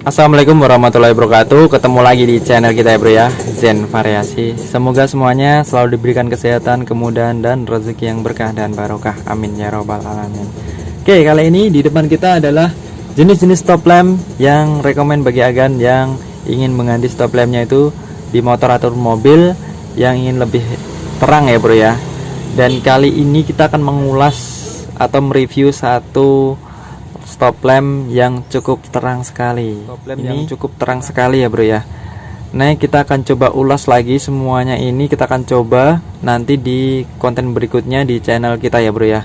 Assalamualaikum warahmatullahi wabarakatuh. Ketemu lagi di channel kita ya bro ya, Zen Variasi. Semoga semuanya selalu diberikan kesehatan, kemudahan, dan rezeki yang berkah dan barokah. Amin ya robbal alamin. Oke, kali ini di depan kita adalah jenis-jenis stop lamp yang rekomend bagi agan yang ingin mengganti stop lampnya itu di motor atau mobil yang ingin lebih terang ya bro ya. Dan kali ini kita akan mengulas atau mereview satu stop lamp yang cukup terang sekali. Stop lamp yang cukup terang sekali ya bro ya. Nah, kita akan coba ulas lagi semuanya ini. Kita akan coba nanti di konten berikutnya di channel kita ya bro ya.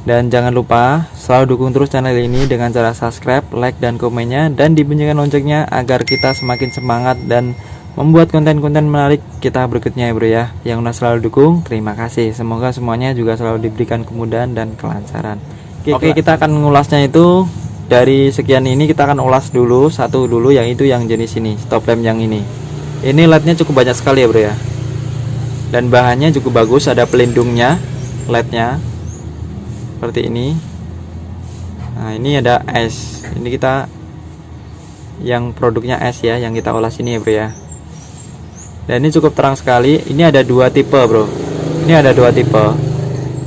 Dan jangan lupa selalu dukung terus channel ini dengan cara subscribe, like, dan komennya, dan dibunyikan loncengnya agar kita semakin semangat dan membuat konten-konten menarik kita berikutnya ya bro ya. Yang udah selalu dukung, terima kasih. Semoga semuanya juga selalu diberikan kemudahan dan kelancaran. Oke, kita akan mengulasnya itu dari sekian ini. Kita akan ulas dulu satu dulu, yang itu yang jenis ini, stop lamp yang ini. Ini lednya cukup banyak sekali ya bro ya. Dan bahannya cukup bagus, ada pelindungnya lednya seperti ini. Nah, ini ada es. Ini kita yang produknya es ya, yang kita ulas ini ya bro ya. Dan ini cukup terang sekali. Ini ada dua tipe bro. Ini ada dua tipe.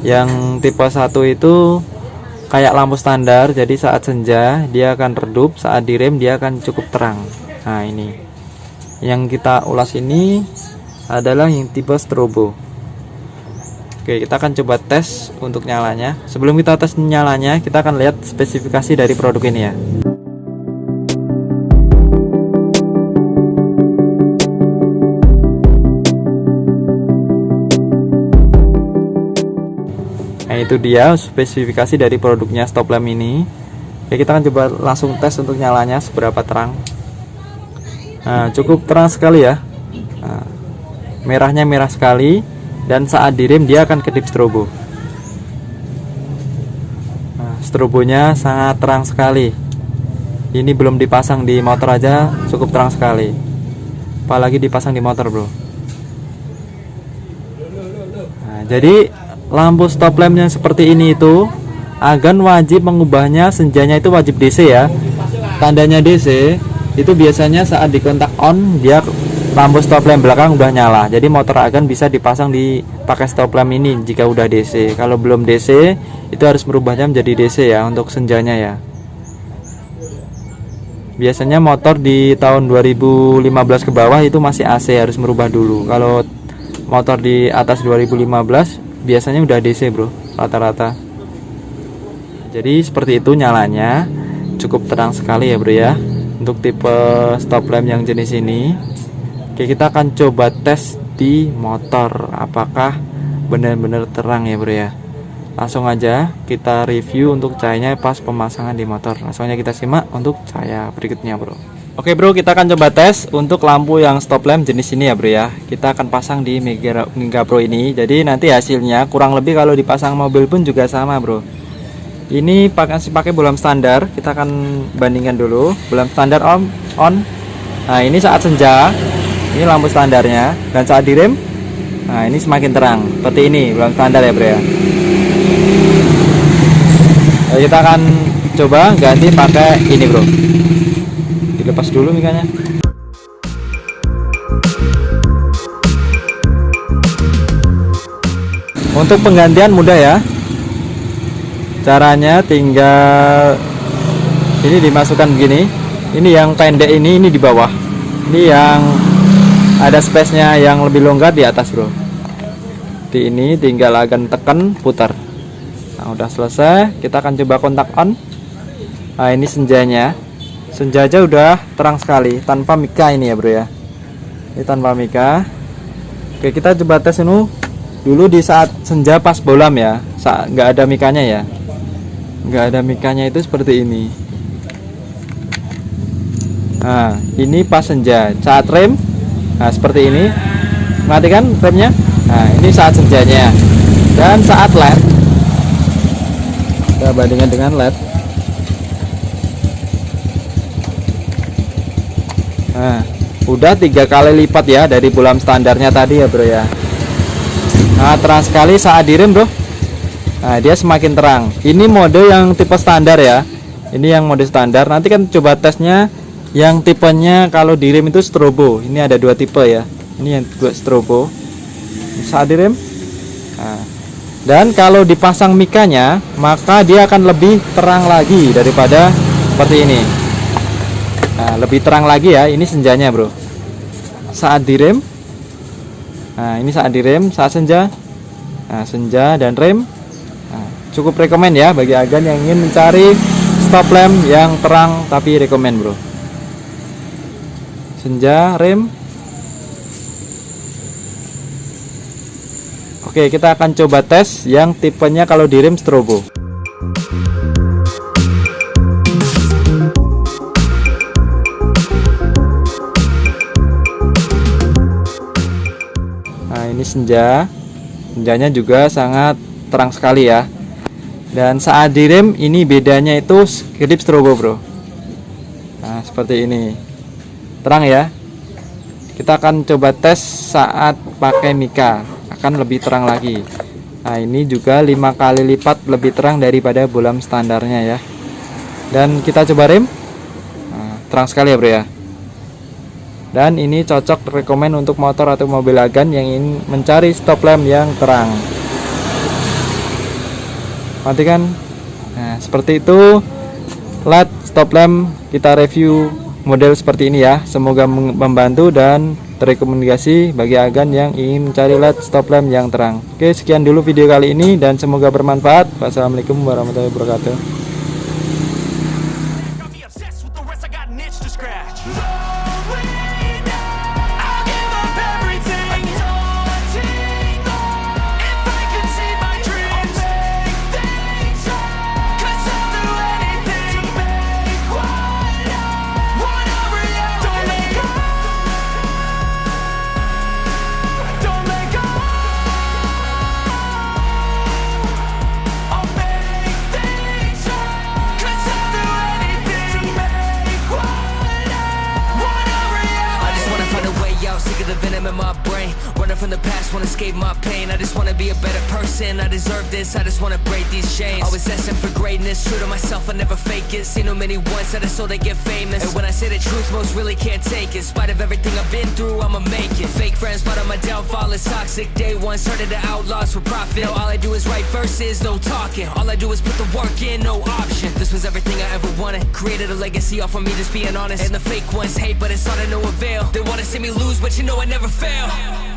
Yang tipe satu itu kayak lampu standar, jadi saat senja dia akan redup, saat direm dia akan cukup terang. Nah, ini yang kita ulas ini adalah yang tipe strobo. Oke, kita akan coba tes untuk nyalanya. Sebelum kita tes nyalanya, kita akan lihat spesifikasi dari produk ini ya. Nah, itu dia spesifikasi dari produknya stop lamp ini. Oke, kita akan coba langsung tes untuk nyalanya seberapa terang. Nah, cukup terang sekali ya. Nah, merahnya merah sekali, dan saat direm dia akan kedip strobo. Nah, strobonya sangat terang sekali. Ini belum dipasang di motor aja cukup terang sekali, apalagi dipasang di motor bro. Nah, jadi lampu stop lampnya seperti ini itu agan wajib mengubahnya, senjanya itu wajib DC ya. Tandanya DC itu biasanya saat dikontak on, dia lampu stop lamp belakang udah nyala. Jadi motor agan bisa dipasang di pakai stop lamp ini jika udah DC. Kalau belum DC itu harus merubahnya menjadi DC ya untuk senjanya ya. Biasanya motor di tahun 2015 ke bawah itu masih AC, harus merubah dulu. Kalau motor di atas 2015 biasanya udah DC bro, rata-rata. Jadi seperti itu nyalanya, cukup terang sekali ya bro ya untuk tipe stop lamp yang jenis ini. Oke, kita akan coba tes di motor apakah benar-benar terang ya bro ya. Langsung aja kita review untuk cahayanya pas pemasangan di motor. Langsung aja kita simak untuk cahaya berikutnya bro. Oke bro, kita akan coba tes untuk lampu yang stop lamp jenis ini ya bro ya. Kita akan pasang di Mega Pro ini. Jadi nanti hasilnya kurang lebih kalau dipasang mobil pun juga sama bro. Ini masih pakai bohlam standar. Kita akan bandingkan dulu bohlam standar on. Nah, ini saat senja, ini lampu standarnya, dan saat direm, nah ini semakin terang. Seperti ini bohlam standar ya bro ya. Nah, kita akan coba ganti pakai ini bro. Lepas dulu mikanya. Untuk penggantian mudah ya. Caranya tinggal ini dimasukkan begini. Ini yang pendek ini di bawah. Ini yang ada space-nya yang lebih longgar di atas bro. Di ini tinggal akan tekan putar. Nah, udah selesai. Kita akan coba kontak on. Nah, ini senjanya. Senja aja udah terang sekali tanpa mika ini ya bro ya. Ini tanpa mika. Oke, kita coba tes ini dulu di saat senja pas bohlam ya. Saat nggak ada mikanya ya. Nggak ada mikanya itu seperti ini. Nah, ini pas senja. Saat rem, nah seperti ini. Matikan remnya. Nah, ini saat senjanya. Dan saat LED, kita bandingkan dengan LED. Nah, udah 3 kali lipat ya dari bohlam standarnya tadi ya bro ya. Nah, terang sekali saat direm bro. Nah, dia semakin terang. Ini mode yang tipe standar ya. Ini yang mode standar. Nanti kan coba tesnya yang tipenya kalau direm itu strobo. Ini ada dua tipe ya. Ini yang buat strobo saat direm. Nah, dan kalau dipasang mikanya, maka dia akan lebih terang lagi daripada seperti ini. Nah, lebih terang lagi ya. Ini senjanya bro. Saat direm. Nah, ini saat direm, saat senja. Nah, senja dan rem. Nah, cukup rekomen ya bagi agan yang ingin mencari stop lamp yang terang, tapi rekomen bro. Senja, rem. Oke, kita akan coba tes yang tipenya kalau direm strobo. Nah, ini senja. Senjanya juga sangat terang sekali ya. Dan saat direm ini bedanya itu kedip strobo bro. Nah, seperti ini. Terang ya. Kita akan coba tes saat pakai mika, akan lebih terang lagi. Nah, ini juga 5 kali lipat lebih terang daripada bolam standarnya ya. Dan kita coba rem. Nah, terang sekali ya bro ya. Dan ini cocok rekomen untuk motor atau mobil agan yang ingin mencari stop lamp yang terang. Matikan. Nah, seperti itu LED stop lamp kita review model seperti ini ya. Semoga membantu dan terrekomendasi bagi agan yang ingin mencari LED stop lamp yang terang. Oke, sekian dulu video kali ini dan semoga bermanfaat. Wassalamualaikum warahmatullahi wabarakatuh. The venom in my brain, running from the past, wanna escape my pain. I just wanna be a better person, I deserve this, I just wanna break these chains. Always asking for greatness, true to myself, I never fake it. Seen too many ones that are so they get famous. And when I say the truth, most really can't take it. In spite of everything I've been through, I'ma make it. Fake friends, but on my downfall is toxic. Day one, started to outlaws for profit. Now all I do is write verses, no talking. All I do is put the work in, no option. This was everything I ever wanted. Created a legacy off of me just being honest. And the fake ones hate, but it's all to no avail. They wanna see me lose, but you know I never fail.